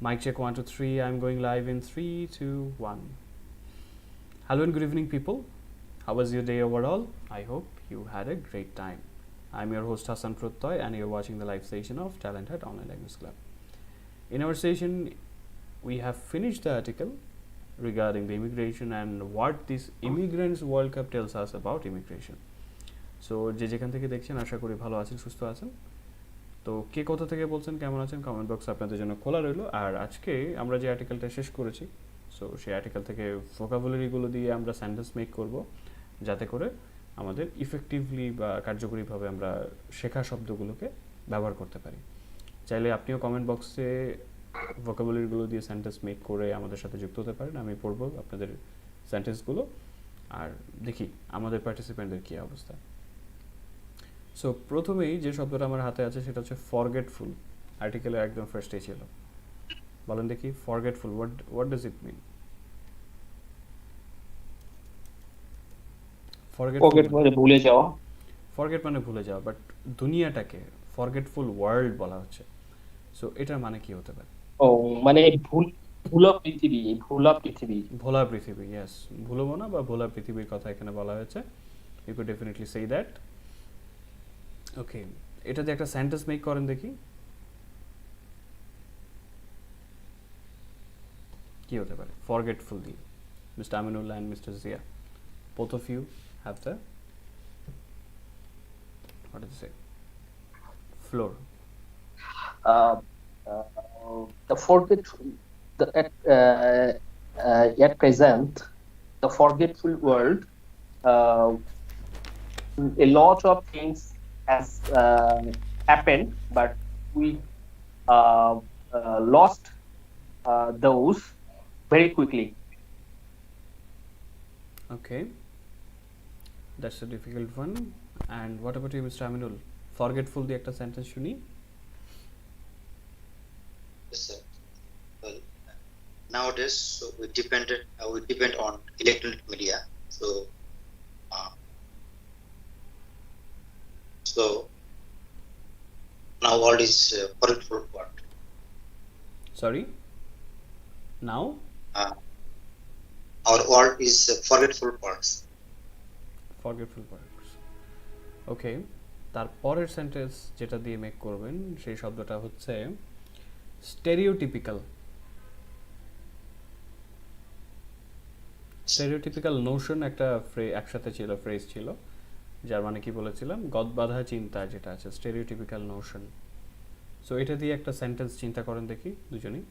Mic check 1 2 3. I'm going live in 3 2 1. Hello and good evening, people. How was your day overall? I hope you had a great time. I'm your host Hassan Prottoy, and you're watching the live session of TalentHut Online Language Club. In our session, we have finished the article regarding the immigration and what this Immigrants World Cup tells us about immigration. So যে যেখান থেকে দেখছেন আশা করি ভালো আছেন, সুস্থ আছেন। তো কে কোথা থেকে বলছেন, কেমন আছেন, কমেন্ট বক্স আপনাদের জন্য খোলা রইল। আর আজকে আমরা যে আর্টিকেলটা শেষ করেছি, সো সেই আর্টিকেল থেকে ভোকাবুলারিগুলো দিয়ে আমরা সেন্টেন্স মেক করব, যাতে করে আমাদের ইফেক্টিভলি বা কার্যকরীভাবে আমরা শেখা শব্দগুলোকে ব্যবহার করতে পারি। চাইলে আপনিও কমেন্ট বক্সে ভোকাবুলারিগুলো দিয়ে সেন্টেন্স মেক করে আমাদের সাথে যুক্ত হতে পারেন। আমি পড়ব আপনাদের সেন্টেন্সগুলো আর দেখি আমাদের পার্টিসিপেন্টদের কী অবস্থা। সো প্রথমেই যে শব্দটা আমার হাতে আছে সেটা হচ্ছে ফরগেটফুল। আর্টিকেলের একদম ফার্স্টেই ছিল। বলেন দেখি, forgetful what does it mean? Forget মানে ভুলে যাওয়া। ফরগেট মানে ভুলে যাওয়া, বাট দুনিয়াটাকে ফরগেটফুল ওয়ার্ল্ড বলা হচ্ছে। সো এটার মানে কি হতে পারে? ও মানে ভোলা পৃথিবী, ভোলা পৃথিবী। ভোলা পৃথিবী, ইয়েস। ভুলবো না বা ভোলা পৃথিবীর কথা এখানে বলা হয়েছে। You could definitely say that. Okay, এটা দিয়ে একটা সেন্টেন্স মেক করেন দেখি, কি হতে পারে ফরগেটফুল দিয়ে? Mister Aminullah and Mr. Zia, both of you have the what did you say floor. The forgetful, at present, the forgetful world, a lot of things has happened, but we lost those very quickly. Okay, that's a difficult one. And what about you, Mr. Aminul? Forgetful দিয়ে একটা sentence শুনি। Yes, sir. Well, nowadays we depend on electronic media. So now world is forgetful world. Sorry, now our world is forgetful world. Forgetful words. Okay, তারপরের sentence যেটা দিয়ে make করবেন সেই শব্দটা হচ্ছে স্টেরিওটিপিক্যাল। স্টেরিওটিপিক্যাল নোশন একটা একসাথে ছিল, ফ্রেজ ছিল, যার মানে কি বলেছিলাম, গদবাঁধা চিন্তা যেটা আছে, স্টেরিওটিপিক্যাল নোশন। সো এটা দিয়ে একটা সেন্টেন্স চিন্তা করেন দেখি দুজনেই।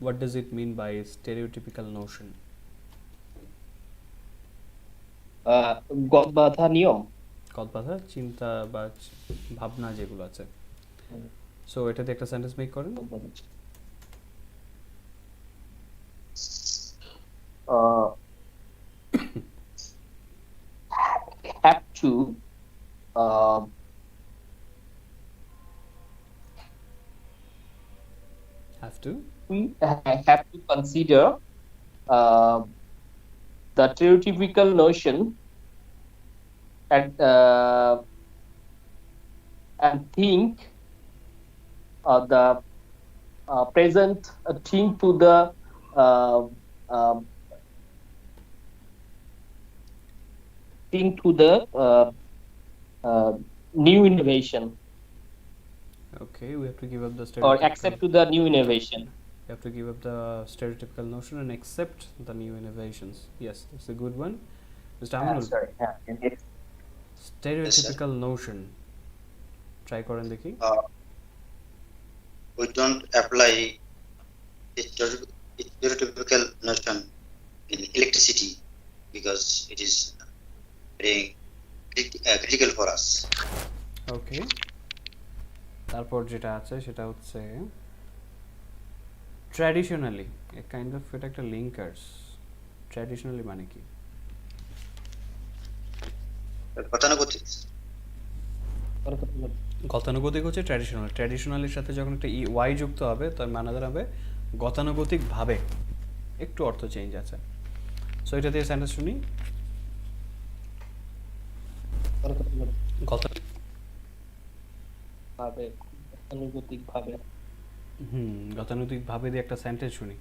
What does it mean by stereotypical notion? গদবাঁধা নিয়ম, গদবাঁধা চিন্তা বা ভাবনা যেগুলো আছে। সো এটা দিয়ে একটা সেন্টেন্স মেক করেন। have to we have to consider the stereotypical notion and think the present thing to the new innovation. Okay, we have to give up the or accept to the new innovation. You have to give up the stereotypical notion and accept the new innovations. Yes, it's a good one. Mr. Aminul, stereotypical notion. Try করেন দেখি। We don't apply stereotypical notion in electricity because it is very critical for us. Okay, তারপর যেটা আছে সেটা হচ্ছে traditionally, a kind of, এটা একটা linkers. Traditionally মানে কি? গতানুগতিক হচ্ছে ট্র্যাডিশনাল। ট্র্যাডিশনালের সাথে যখন একটা ওয়াই যুক্ত হবে তার মানে দাঁড়াবে গতানুগতিক ভাবে, একটু অর্থ চেঞ্জ আছে। সো এটা দিয়ে সেন্টেন্স শুনি। ভাবে গতানুগতিক ভাবে গতানুগতিক ভাবে দিয়ে একটা সেন্টেন্স শুনি।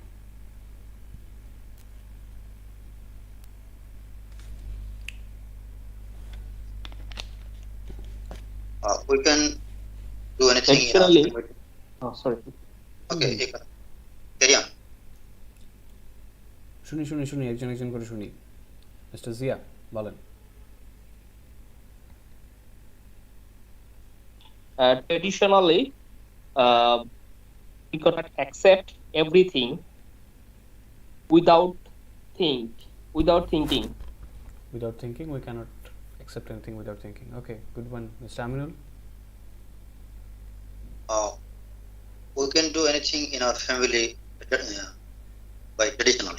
We can do anything in our Traditionally, family. sorry. Okay, carry on. শুনি একজন একজন করে শুনি। মিস্টার জিয়া বলেন। Traditionally, we cannot accept everything without thinking. Without thinking, we cannot accept anything without thinking. Okay, good one. Mr. Aminul? We can do anything in our family by traditional.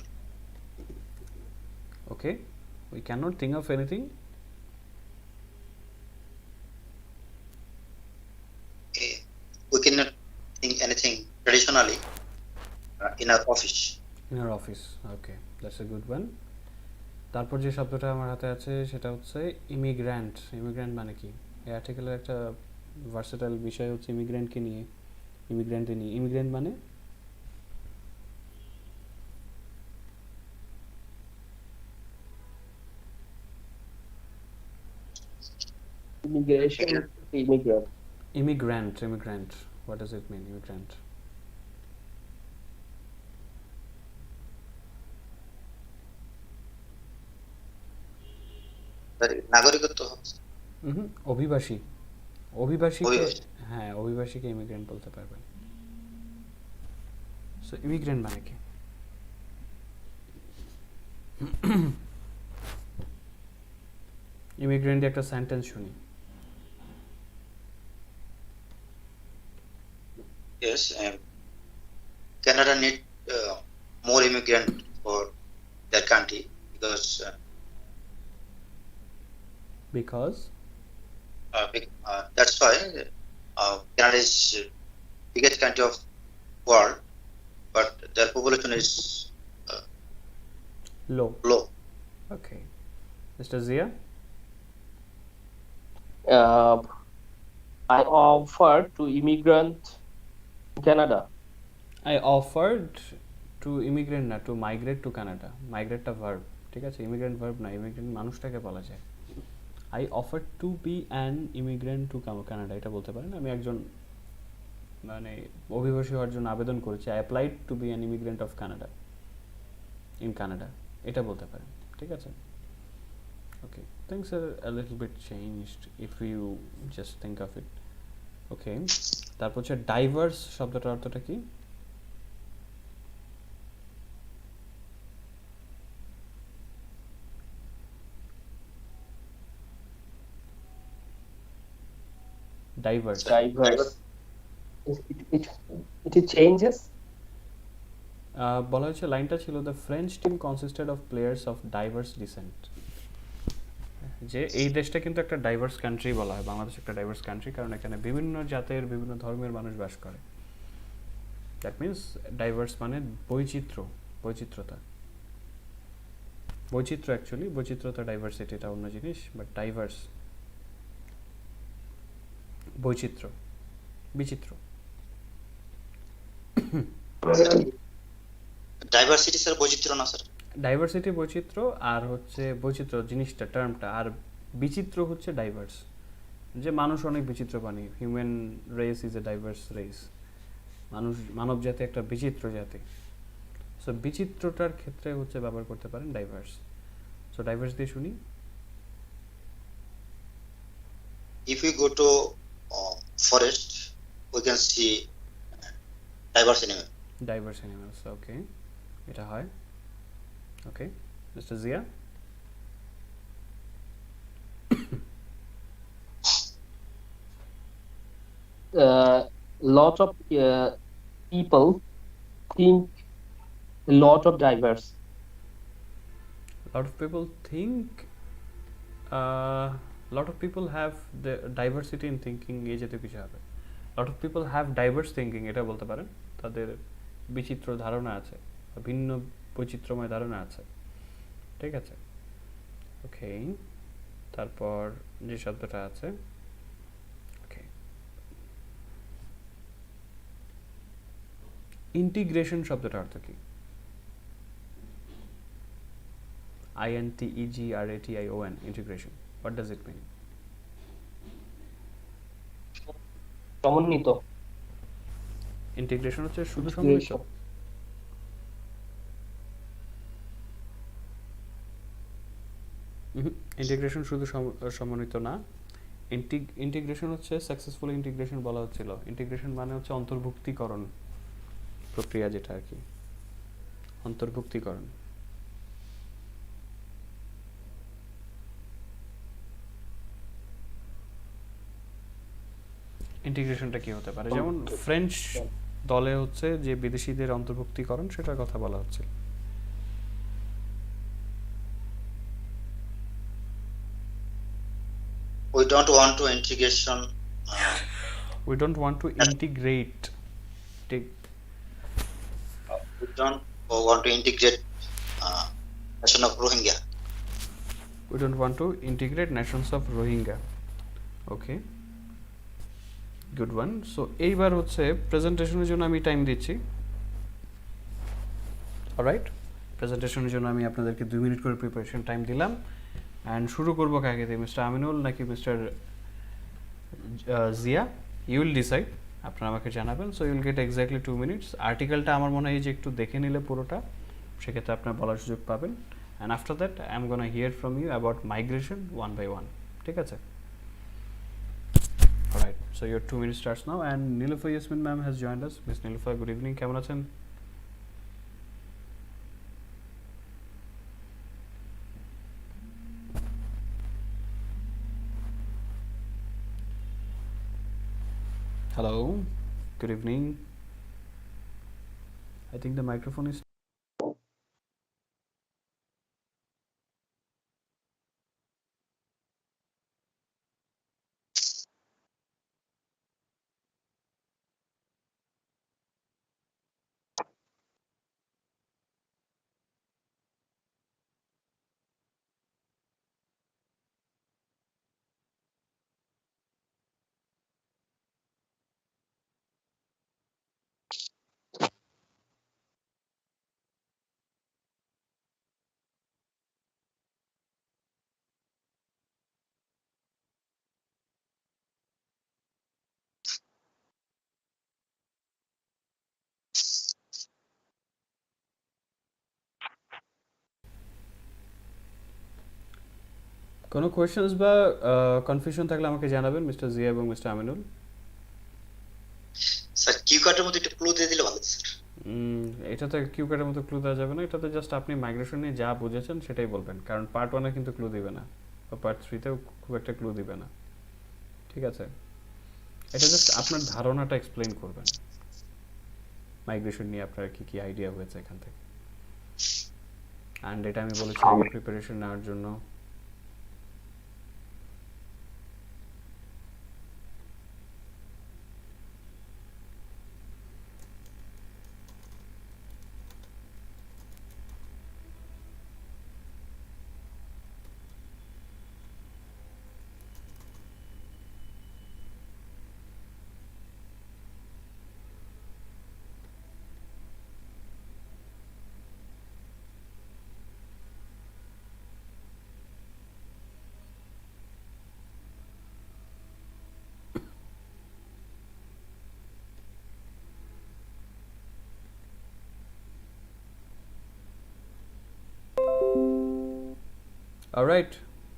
Okay, we cannot think of anything. We cannot think anything traditionally in our office. In our office. Okay, that's a good one. তারপর যে শব্দটা আমার হাতে আছে সেটা হচ্ছে immigrant. Immigrant মানে কি? এই আর্টিকেলের একটা ভার্সেটাইল বিষয় হচ্ছে ইমিগ্র্যান্টকে নিয়ে, ইমিগ্র্যান্টে নিয়ে। ইমিগ্র্যান্ট মানে Immigration, immigrant. Immigrant. What does it mean, immigrant? নাগরিকত্ব অভিবাসী। অভিবাসীকে অভিবাসী। হ্যাঁ, অভিবাসীকে ইমিগ্রেন্ট বলতে পারবেন। সো ইমিগ্রেন্ট মানে কি? ইমিগ্রেন্ট একটা সেন্টেন্স শুনি। Yes, Canada need more immigrant for their country because that's why Canada is biggest country of world, but their population is low. Okay, Mr. Zia? I offered to immigrant Canada. I offered to immigrant না, to migrate to Canada. Migrate টা verb, ঠিক আছে? immigrant verb না, immigrant মানুষটাকে বলা যায়। I offered to be an immigrant to Canada, এটা বলতে পারেন। আমি একজন মানে অভিবাসী হওয়ার জন্য আবেদন করেছি। I applied to be an immigrant of Canada in Canada, এটা বলতে পারেন, ঠিক আছে? Okay, things are a little bit changed if you just think of it. Okay, তারপর হচ্ছে ডাইভার্স শব্দটার অর্থটা কি? Diverse. It changes. বলা হচ্ছে লাইনটা ছিল the French team consisted of players of diverse descent. যে এই দেশটা কিন্তু একটা ডাইভার্স কান্ট্রি বলা হয়, বাংলাদেশ একটা ডাইভার্স কান্ট্রি, কারণ এখানে বিভিন্ন জাতের বিভিন্ন ধর্মের মানুষ বাস করে। দ্যাট মিনস ডাইভার্স মানে বৈচিত্র্যতা। অ্যাকচুয়ালি বৈচিত্র্যতা, ডাইভার্সিটি এটা অন্য জিনিস, বাট ডাইভার্স বিচিত্র। ডাইভার্সিটি স্যার বৈচিত্র্য না স্যার? ডাইভার্সিটি বৈচিত্র্য, আর হচ্ছে বৈচিত্র্য জিনিসটা, টার্মটা, আর বিচিত্র হচ্ছে ডাইভার্স। যে মানুষ অনেক বিচিত্র প্রাণী, human race is a diverse race. মানব জাতি একটা বিচিত্র জাতি। সো বিচিত্রটার ক্ষেত্রে হচ্ছে ব্যবহার করতে পারেন ডাইভার্স। সো ডাইভার্স দিয়ে শুনি। If we go to forest, we can see diverse animals. Okay, এটা হয়। Okay, Mr. Zia? Lot of people think a lot of diverse. Lot of people think lot of people have the diversity in thinking, এই জাতীয় কিছু হবে। lot of people have diverse thinking, এটা বলতে পারেন। তাদের বিচিত্র ধারণা আছে, ভিন্ন বৈচিত্র্যময় ধারণা আছে, ঠিক আছে? ওকে, তারপর যে শব্দটা আছে, ওকে, ইন্টিগ্রেশন শব্দটা অর্থ কি? INTEGRATION, integration. What does it mean? সমন্বিত, ইন্টিগ্রেশন হচ্ছে শুধু সমন্বিত? integration. ইন্টিগ্রেশন শুধু সমন্বিত না। ইন্টিগ্রেশন হচ্ছে সাকসেসফুল ইন্টিগ্রেশন বলা হচ্ছিল। ইন্টিগ্রেশন মানে হচ্ছে অন্তর্ভুক্তিকরণ প্রক্রিয়া, যেটা আর কি অন্তর্ভুক্তিকরণ। ইন্টিগ্রেশনটা কি হতে পারে? যেমন ফ্রেঞ্চ দলে হচ্ছে যে বিদেশিদের অন্তর্ভুক্তিকরণ, সেটার কথা বলা হচ্ছে। We don't want to integration. We don't want to integrate. We don't want to integrate nation of Rohingya. We don't want to integrate nations of Rohingya. Okay, good one. So এইবার হচ্ছে প্রেজেন্টেশনের জন্য আমি টাইম দিচ্ছি। Alright, প্রেজেন্টেশনের জন্য আমি আপনাদেরকে 2 minute করে preparation time দিলাম। অ্যান্ড শুরু করবো কাকে দিয়ে, মিস্টার আমিনুল নাকি mister Zia? You will decide, আপনারা আমাকে জানাবেন। So you'll get exactly 2 minutes. আর্টিকেলটা আমার মনে হয় যে একটু দেখে নিলে পুরোটা, সেক্ষেত্রে আপনার বলার সুযোগ পাবেন। And after that I am gonna hear from you about migration one by one. ঠিক আছে? Alright, so your 2 minutes starts now. And Nilufa Yasmin ma'am has joined us. Miss Nilufa, good evening, কেমন আছেন? Hello, good evening. I think the microphone is. কোনো questions বা confusion থাকলে আমাকে জানাবেন mister Zia এবং মিস্টার আমিনুল। স্যার কিউ কার্ডের মধ্যে একটু ক্লু দিয়ে দিলে ভালো স্যার। এটাতে কিউ কার্ডের মতো ক্লু দেওয়া যাবে না। এটাতে জাস্ট আপনি মাইগ্রেশন নিয়ে যা বুঝেছেন সেটাই বলবেন, কারণ পার্ট 1-এ কিন্তু ক্লু দিবে না, বা পার্ট 3-তেও খুব একটা ক্লু দিবে না। ঠিক আছে? এটা জাস্ট আপনার ধারণাটা এক্সপ্লেইন করবেন, মাইগ্রেশন নিয়ে আপনার কি কি আইডিয়া হয়েছে এখান থেকে। অ্যান্ড এটা আমি বলেছি আগে প্রিপারেশন নেওয়ার জন্য। All right,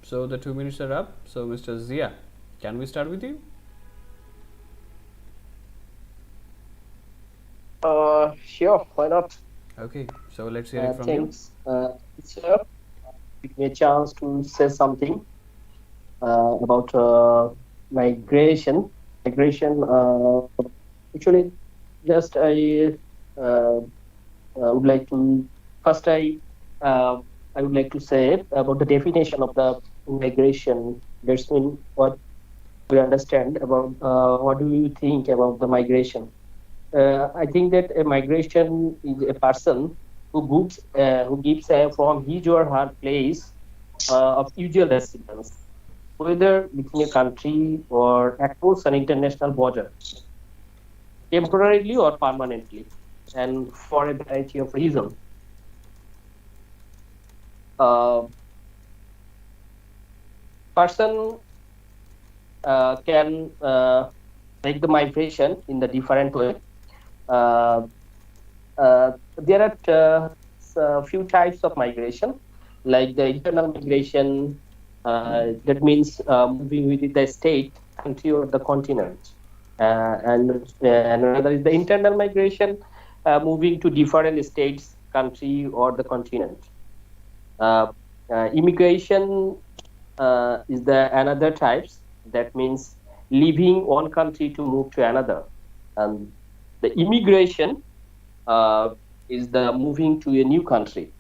so the 2 minutes are up. So Mr. Zia, can we start with you? Sure, why not? Okay, so let's hear it from you. Thanks, sir. Give me a chance to say something about migration. Migration. Actually, just I would like to first I would like to say about the definition of the migration. That's mean what we understand about. What do you think about the migration? I think that a migration is a person who gives from his or her place of usual residence, whether within a country or across an international border, temporarily or permanently. and for a variety of reasons. Uh, Person can make the migration in the different way. Uh, there are few types of migration, like the internal migration, that means moving within the state, country, or the continent. And another is the internal migration, moving to different states, country, or the continent. Uh, Immigration is the another types, that means leaving one country to move to another. And the immigration uh, is the moving to a new country.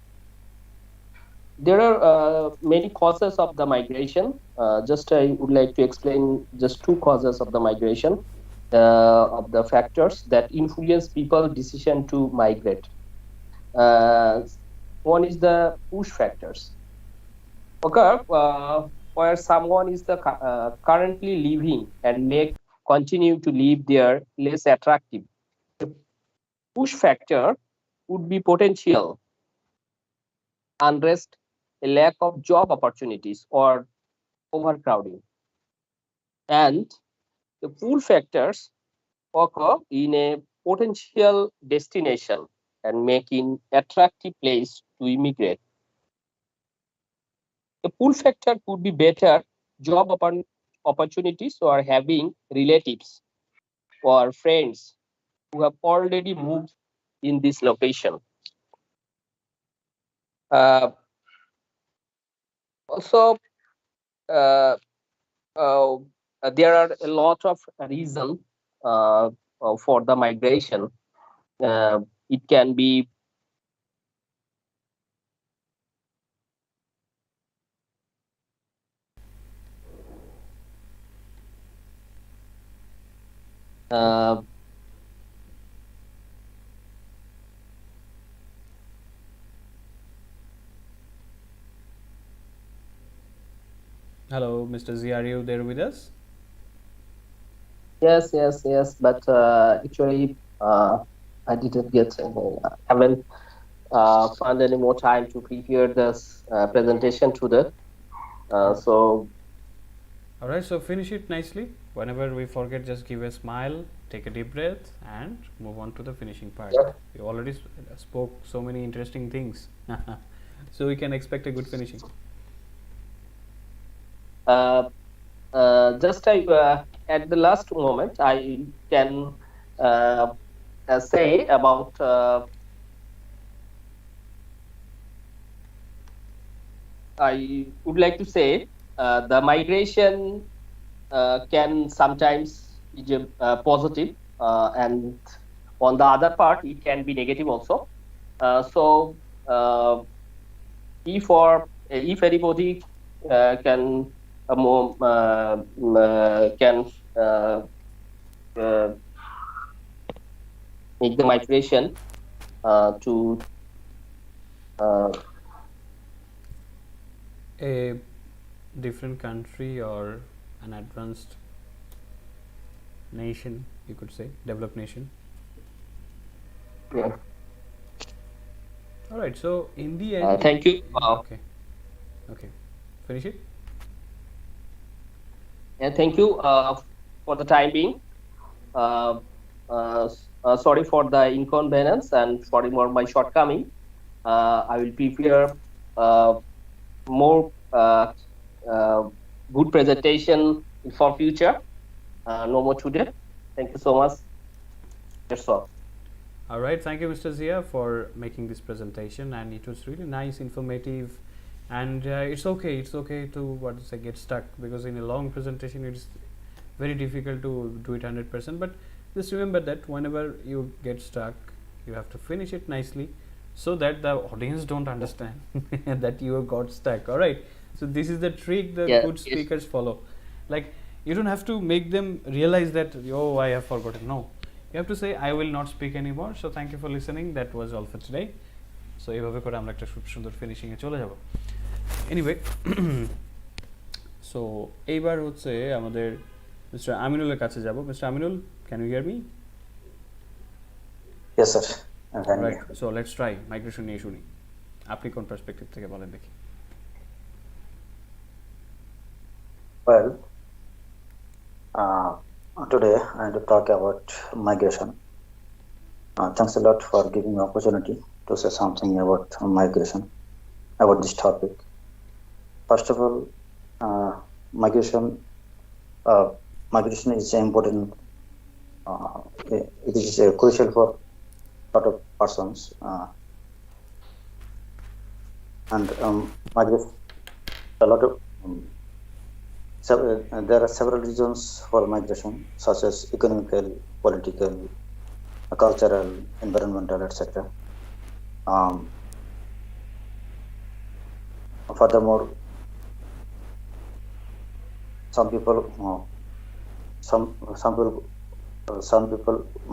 There are many causes of the migration. Just I would like to explain just two causes of the migration, of the factors that influence people's decision to migrate. Uh, One is the push factors. Okay, where someone is currently living and make continue to live there less attractive. The push factor would be potential unrest, a lack of job opportunities, or overcrowding. And the pull factors occur in a potential destination and making attractive place to immigrate. The pull factor could be better job opportunities, or having relatives or friends who have already moved in this location. Uh, Also, uh, uh, there are a lot of reasons uh, for the migration. Uh, it can be uh, Hello, Mr. Z, are you there with us? yes, but actually I didn't get haven't found any more time to prepare this presentation to the so All right, so finish it nicely. Whenever we forget, just give a smile, take a deep breath, and move on to the finishing part. yeah. You already spoke so many interesting things, so we can expect a good finishing. uh, just at the last moment I can uh, say about I would like to say the migration can sometimes be positive, and on the other part it can be negative also. So if anybody can can uh, make the migration to uh, A different country or an advanced nation, you could say, developed nation. yeah. All right, so in the end, Thank you. okay, okay, finish it. And thank you for the time being. Uh, Sorry for the inconvenience and sorry for my shortcoming. I will prepare uh, more uh, good presentation for future. No more today. Thank you so much. That's all. All right, thank you, Mr. Zia, for making this presentation, and it was really nice, informative, and it's okay to what to say get stuck, because in a long presentation it's very difficult to do it 100%. But just remember that whenever you get stuck, you have to finish it nicely, so that the audience don't understand that you got stuck. All right, so this is the trick the Yeah. good speakers follow. Like, you don't have to make them realize that, oh, I have forgotten. No, you have to say, I will not speak anymore, so thank you for listening, that was all for today. So এইভাবে করে আমরা একটা খুব সুন্দর finishing এ চলে যাব। Anyway, so এইবার হচ্ছে আমাদের মিস্টার আমিনুলের কাছে যাব। Mister Aminul, can you hear me? Yes, sir. Right, so let's try migration নিয়ে শুনি। আপনি কোন পার্সপেক্টিভ থেকে বলেন দেখি। Well, today I want to talk about migration. Thanks a lot for giving me opportunity to say something about migration, about this topic. First of all, migration is important. It is crucial for a lot of persons, and migration. A lot of there are several reasons for migration, such as economical, political, cultural, environmental, etc. Furthermore, some people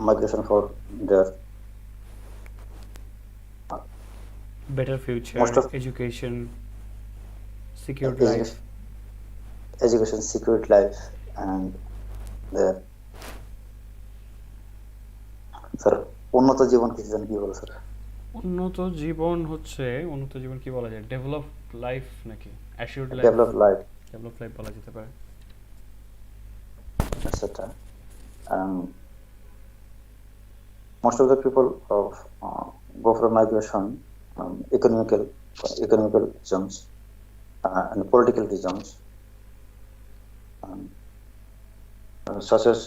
migration for their better future, most of education, secured life. education, secured life, and their sir উন্নত জীবন কিছু জন কি বলে sir? উন্নত জীবন হচ্ছে, উন্নত জীবন কি বলা যায়, ডেভেলপ লাইফ নাকি অ্যাসিউরড লাইফ? ডেভেলপ লাইফ বলা যেতে পারে, etc. Most of the people go for migration, economical reasons and political reasons, such as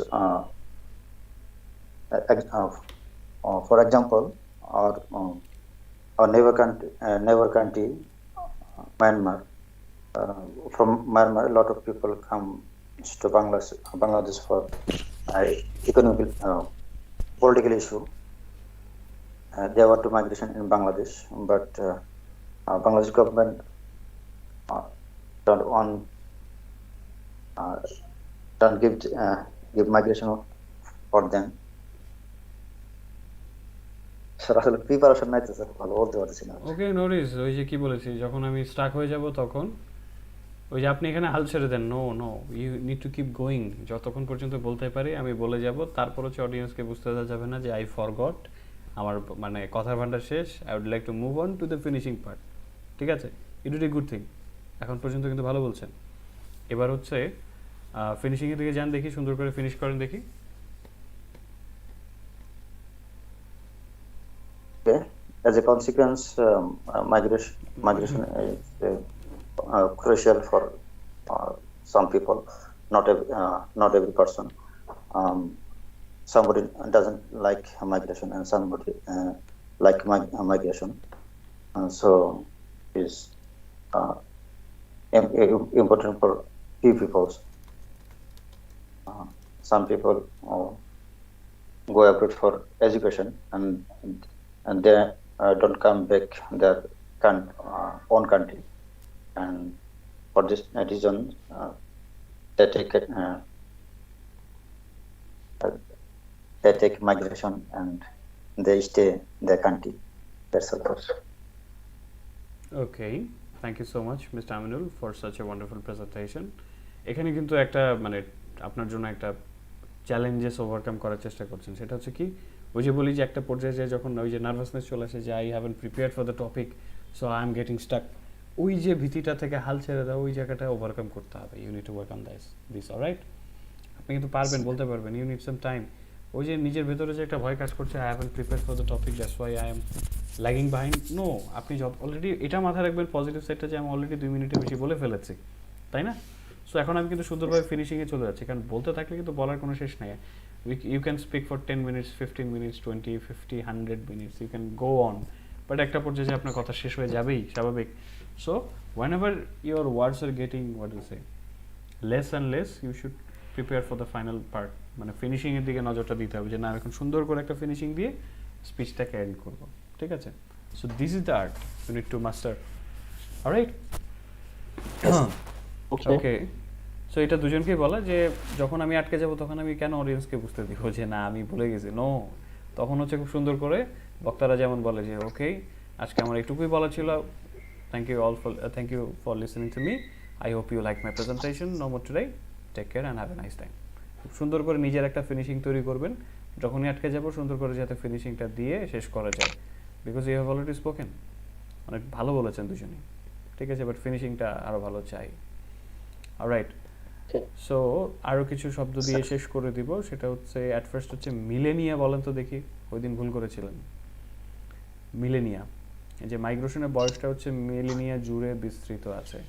for example, our neighbor country, Myanmar. From Myanmar, a lot of people come to Bangladesh for economic, political issue. They were to migration in Bangladesh, but Bangladesh government don't give migration for them. আসলে preparation নাই তো sir, ভালো বলতে পারছি না। ওকে, Norris, ওই যে কি বলেছি, যখন আমি স্টাক হয়ে যাব তখন ওই যে আপনি এখানে হাল ছেড়ে দেন, no you need to keep going, যতক্ষণ পর্যন্ত বলতে পারি আমি বলে যাব, তারপর হচ্ছে অডিয়েন্সকে বুঝতে দেওয়া যাবে না যে আই ফরগট, আমার মানে কথার ভান্ডার শেষ, I would like to move on to the finishing part. ঠিক আছে, it is a good thing, এখন পর্যন্ত কিন্তু ভালো বলছেন। এবার হচ্ছে ফিনিশিংয়ের দিকে যান, দেখি সুন্দর করে ফিনিশ করেন দেখি। As a consequence, migration is crucial for some people, not every person. Somebody doesn't like migration and somebody like migration, so is important for few people. Some people go abroad for education and they don't come back their own country, and for this reason they take migration and they stay in their country. That's all. Okay, thank you so much Mr. Aminul for such a wonderful presentation. এখানে কিন্তু একটা মানে আপনার জন্য একটা challenges overcome করার চেষ্টা করছেন, সেটা হচ্ছে কি, ওই যে বলি যে একটা পর্যায়ে যায় যখন ওই যে নার্ভাসনেস চলে আসে যে I haven't prepared for the topic, so I am getting stuck, ওই যে ভীতিটা থেকে হাল ছেড়ে দেওয়া, ওই জায়গাটা ওভারকাম করতে হবে। You need to work on this alright. আপনি কিন্তু পারবেন, বলতে পারবেন, ইউ নিড সাম টাইম। ওই যে নিজের ভেতরে যে একটা ভয় কাজ করছে, I haven't prepared for the topic, that's why I am lagging behind, no, আপনি অলরেডি এটা মাথায় রাখবেন পজিটিভ সাইডটা, যে আমি অলরেডি 2 মিনিটের বেশি বলে ফেলেছি, তাই না? সো এখন আমি কিন্তু সুন্দরভাবে ফিনিশিংয়ে চলে যাচ্ছি, কারণ বলতে থাকলে কিন্তু বলার কোনো শেষ নেই। You can speak for 10 minutes, 15 minutes, 20, 50, 100 minutes, you can go on, but একটা পর্যায়ে যে আপনার কথা শেষ হয়ে যাবেই, স্বাভাবিক। So whenever your words are getting, what do you say, less and less, you should prepare for the final part, মানে ফিনিশিং এর দিকে নজরটা দিতে হবে, যে না এখন সুন্দর করে একটা ফিনিশিং দিয়ে স্পিচটাকে এন্ড করব, ঠিক আছে? So this is the art you need to master, alright? Okay, so এটা দুজনকেই বলা, যে যখন আমি আটকে যাব তখন আমি কেন অডিয়েন্সকে বুঝতে দিব যে না আমি ভুলে গেছি, নো, তখন হচ্ছে খুব সুন্দর করে বক্তারা যেমন বলে যে ওকে, আজকে আমার এইটুকুই বলা ছিল, thank you for listening to me, I hope you like my presentation, no more today, take care and have a nice time. খুব সুন্দর করে নিজের একটা ফিনিশিং তৈরি করবেন, যখনই আটকে যাব সুন্দর করে যাতে ফিনিশিংটা দিয়ে শেষ করা যায়, because you have already spoken, অনেক ভালো বলেছেন দুজনেই, ঠিক আছে, বাট ফিনিশিংটা আরও ভালো চাই। অলরাইট, সো আরও কিছু শব্দ দিয়ে শেষ করে দিব, সেটা হচ্ছে অ্যাট ফার্স্ট হচ্ছে মিলেনিয়া। বলেন তো দেখি, ওই দিন ভুল করেছিলেন। মিলেনিয়া, এই যে মাইগ্রেশনের বয়সটা হচ্ছে মিলেনিয়া জুড়ে বিস্তৃত আছে,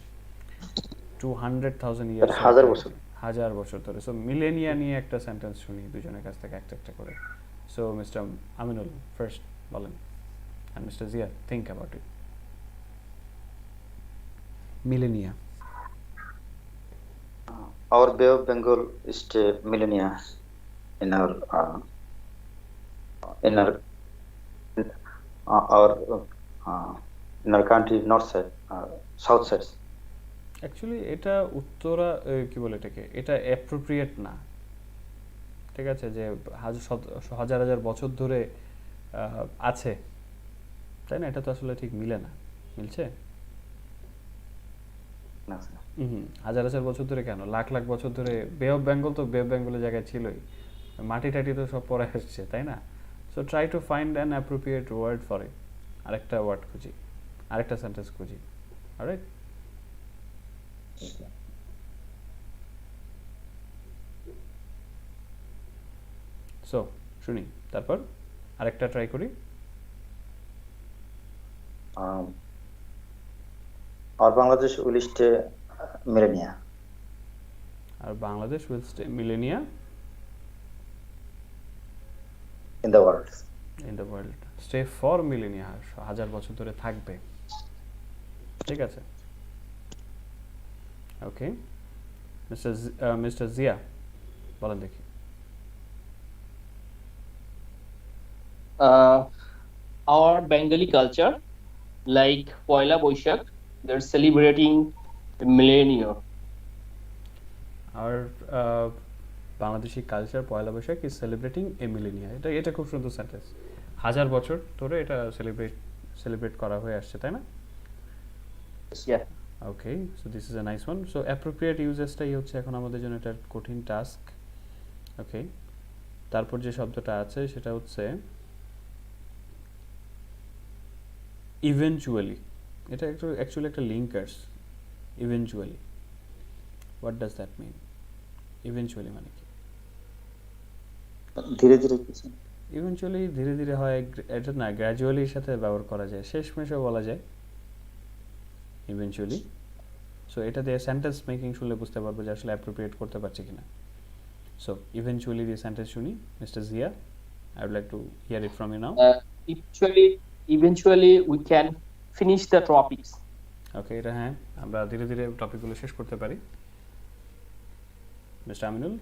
200,000 ইয়ার্স, 1000 বছর। 1000 বছর ধরে। সো মিলেনিয়া নিয়ে একটা সেন্টেন্স শুনি দুজনের কাছ থেকে একটা একটা করে। সো মিস্টার আমিনুল ফার্স্ট বলেন, and mister Zia think about it. Millennia. Our Bay of Bengal is a millennia in our in our our in our country north side, south side. Actually এটা উত্তরা কি বলে এটাকে, এটা অ্যাপ্রোপ্রিয়েট না, ঠিক আছে, যে হাজার হাজার বছর ধরে আছে, তাই না? এটা তো আসলে ঠিক মিলে না। মিলছে? না স্যার। হাজার হাজার বছর ধরে কেন, লাখ লাখ বছর ধরে। বে অফ বেঙ্গল তো বে অফ বেঙ্গলের জায়গায় ছিলই, মাটি টাটি তো সব পরে আসছে, তাই না? So try to find an appropriate word for it. আরেকটা ওয়ার্ড খুঁজি, আরেকটা সেন্টেন্স খুঁজি। অলরাইট, সো শুনি, তারপর আরেকটা ট্রাই করি। Our Bangladesh will stay millennia আর Bangladesh will stay millennia in the world. In the world, stay for millennia, হাজার বছর ধরে থাকবে, ঠিক আছে। ওকে, মিস্টার জিয়া বলেন দেখি। Our Bengali culture, like Poila Boishak, they're celebrating the millennium. আর Bangladeshi culture Poila Baishakh is celebrating a millennia. এটা এটা খুব সুন্দর সেন্টেন্স, হাজার বছর ধরে এটা সেলিব্রেট করা হয়ে আসছে, তাই না? Yeah. Okay, so this is a nice one. So appropriate ইউজেসটাই হচ্ছে এখন আমাদের জন্য এটা কঠিন টাস্ক। ওকে, তারপর যে শব্দটা আছে সেটা হচ্ছে ইভেনচুয়ালি। এটা একটু অ্যাকচুয়ালি একটা linkers. Eventually, what does that mean? Eventually মানে কি? ধীরে ধীরে কিছু। ইভেনচুয়ালি ধীরে ধীরে হয়, এটা না, গ্র্যাজুয়ালির সাথে ব্যবহার করা যায়, শেষমেশও বলা যায় ইভেনচুয়ালি। সো এটা দিয়ে সেন্টেন্স মেকিং শুনলে বুঝতে পারবো যে আসলে অ্যাপ্রোপ্রিয়েট করতে পারছি কিনা। সো ইভেনচুয়ালি দিয়ে সেন্টেন্স শুনি। Mister Zia, I would like to hear it from you now. Eventually, we can finish the topics. Okay, এটা হ্যাঁ, আমরা ধীরে ধীরে টপিকগুলো শেষ করতে পারি। Mister Aminul?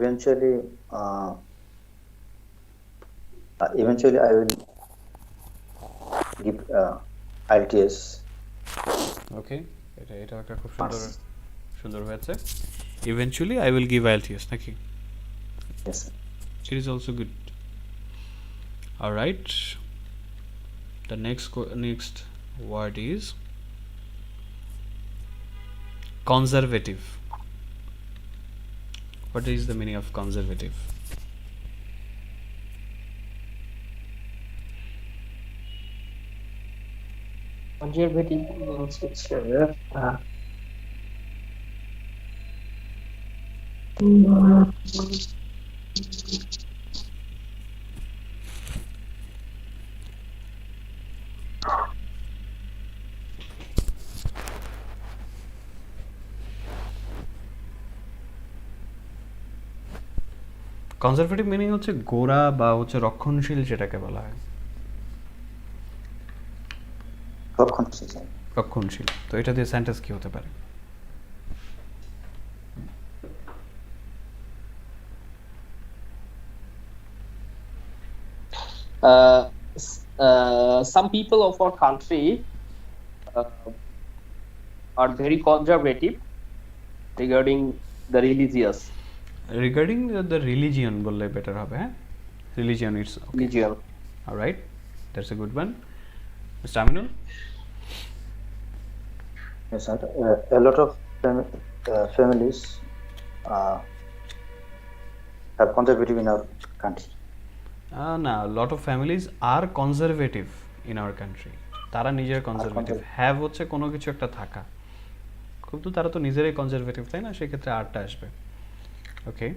Eventually I will give IELTS. Okay, এটা একটা খুব সুন্দর হয়েছে। Eventually I will give IELTS নাকি? Yes, sir. It is also good. All right, the next word is conservative. What is the meaning of conservative? Conservative means it's conservative meaning হচ্ছে গোড়া বা হচ্ছে রক্ষণশীল, যেটাকে বলা হয় রক্ষণশীল। তো এটা দিয়ে সেন্টেন্স কি হতে পারে? some people of our country are very conservative regarding the religious. Regarding the religion বললে বেটার হবে, হ্যাঁ, religion, it's okay. Religion. Alright, that's a good one. Mister Aminul? Yes, sir. A lot of families have conservative in our country? না, lot of families are conservative in our country. তারা নিজের conservative, have হচ্ছে কোনো কিছু একটা থাকা, কিন্তু তারা তো নিজেরাই কনজারভেটিভ, তাই না? সেক্ষেত্রে আরটা আসবে। ওকে,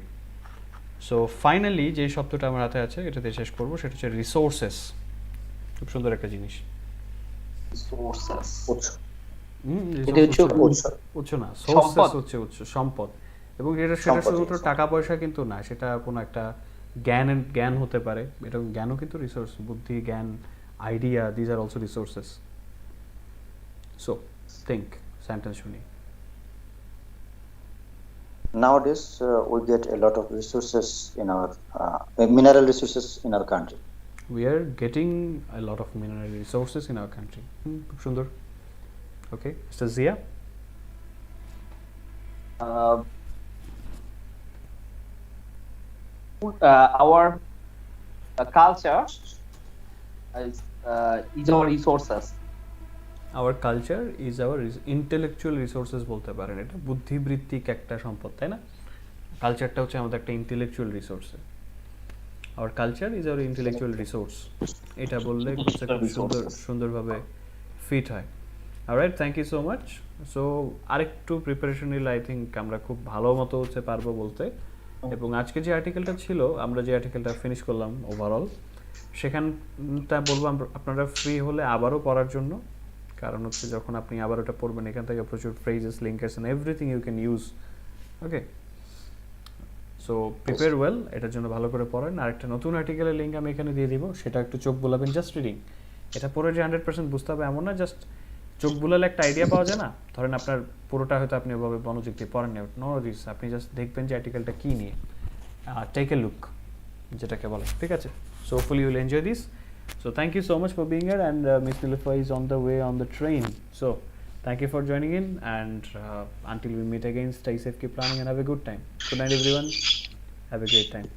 সো ফাইনালি যে শব্দটা আমার হাতে আছে এটাতে শেষ করবো, সেটা হচ্ছে রিসোর্সেস। খুব সুন্দর একটা জিনিস। Sources. এটা হচ্ছে উৎস না, সোর্সেস হচ্ছে উৎস, সম্পদ। এবং সেটা শুধুমাত্র টাকা পয়সা কিন্তু না, সেটা কোনো একটা জ্ঞান হতে পারে। এটা জ্ঞানও কিন্তু রিসোর্স, বুদ্ধি, জ্ঞান, idea, these are also resources. So think, sentence শুনি। Nowadays, we get a lot of resources in our mineral resources in our country. We are getting a lot of mineral resources in our country. খুব সুন্দর। Okay, mister Zia. Our culture is our resources. Our culture is our intellectual resources বলতে পারেন। এটা বুদ্ধিবৃত্তিক একটা সম্পদ, তাই না? কালচারটা হচ্ছে আমাদের একটা intellectual resource. Our culture is our intellectual resource, এটা বললে সুন্দরভাবে ফিট হয়। Alright, thank you so much. So আরেকটু প্রিপারেশন নিলে আই থিঙ্ক আমরা খুব ভালো মতো হচ্ছে পারবো বলতে। এবং আজকে যে আর্টিকেলটা ছিল, আমরা যে আর্টিকেলটা ফিনিশ করলাম ওভারঅল, সেখানটা বলবো আপনারা ফ্রি হলে আবারও পড়ার জন্য। কারণ হচ্ছে যখন আপনি আবার ওটা পড়বেন, এখান থেকে প্রচুর phrases, linkers and everything you can use. Okay, so prepare well, এটার জন্য ভালো করে পড়েন। আর একটা নতুন আর্টিকেলের লিঙ্ক আমি এখানে দিয়ে দিব, সেটা একটু চোখ বুলাবেন, জাস্ট রিডিং। এটা পড়ে যে 100% বুঝতে হবে এমন না, জাস্ট চোখ বুলালে একটা আইডিয়া পাওয়া যায় না। ধরেন আপনার পুরোটা হয়তো আপনি ওভাবে মনোযোগ দিয়ে পড়েন না, নো দিস, আপনি জাস্ট দেখবেন যে আর্টিকেলটা কী নিয়ে, টেক এ লুক যেটাকে বলে, ঠিক আছে? So hopefully you will enjoy this. So thank you so much for being here, and Miss Nilüfer is on the way on the train. So thank you for joining in, and until we meet again, stay safe, keep planning, and have a good time. Good night everyone. Have a great time.